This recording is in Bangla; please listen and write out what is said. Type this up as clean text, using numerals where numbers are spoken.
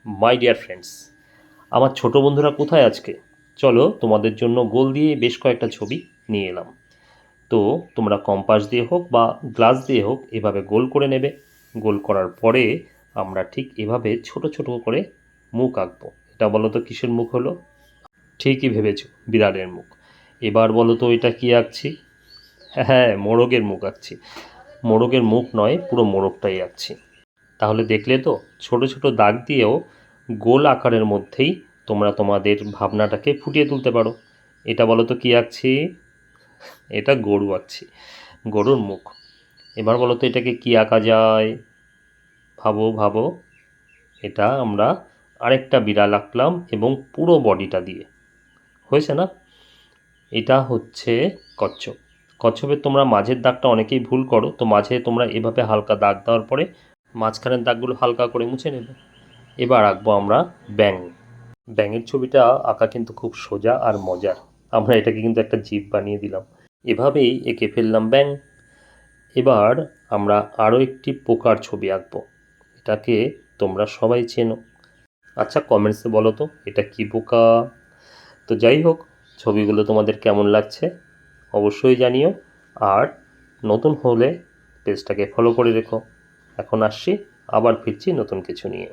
মাই ডিয়ার ফ্রেন্ডস, আমার ছোট বন্ধুরা কোথায় আজকে? চলো তোমাদের জন্য গোল দিয়ে বেশ কয়েকটা ছবি নিয়ে এলাম। তো তোমরা কম্পাস দিয়ে হোক বা গ্লাস দিয়ে হোক এভাবে গোল করে নেবে। গোল করার পরে আমরা ঠিক এভাবে ছোট ছোট করে মুখ আঁকবো। এটা বলো তো কিসের মুখ হলো? ঠিকই ভেবেছো, বিড়ালের মুখ। এবার বলো তো এটা কি আঁকছি? হ্যাঁ, মোরগের মুখ আঁকছি। মোরগের মুখ নয়, পুরো মোরগটাই আঁকছি। তাহলে দেখলে তো, ছোট ছোট দাগ দিয়েও গোল আকারের মধ্যেই তোমরা তোমাদের ভাবনাটাকে ফুটিয়ে তুলতে পারো। এটা বলো তো কী আঁকছি? এটা গরু আঁকছি, গরুর মুখ। এবার বলো তো এটাকে কী আঁকা যায়? ভাবো ভাবো। এটা আমরা আরেকটা বিড়াল আঁকলাম এবং পুরো বডিটা দিয়ে। হয়েছে না? এটা হচ্ছে কচ্ছপ। কচ্ছপের তোমরা মাঝের দাগটা অনেকেই ভুল করো, তো মাঝে তোমরা এভাবে হালকা দাগ দেওয়ার পরে মাঝখানের দাগগুলো হালকা করে মুছে নেবে। এবার আঁকবো আমরা ব্যাঙ। ব্যাঙের ছবিটা আঁকা কিন্তু খুব সোজা আর মজার। আমরা এটাকে কিন্তু একটা জীব বানিয়ে দিলাম। এভাবেই এঁকে ফেললাম ব্যাঙ। এবার আমরা আরও একটি পোকার ছবি আঁকবো। এটাকে তোমরা সবাই চেনো। আচ্ছা, কমেন্টসে বলো তো এটা কী পোকা? তো যাই হোক, ছবিগুলো তোমাদের কেমন লাগছে অবশ্যই জানিও। আর নতুন হলে পেজটাকে ফলো করে রেখো। এখন আসছি, আবার ফিরছি নতুন কিছু নিয়ে।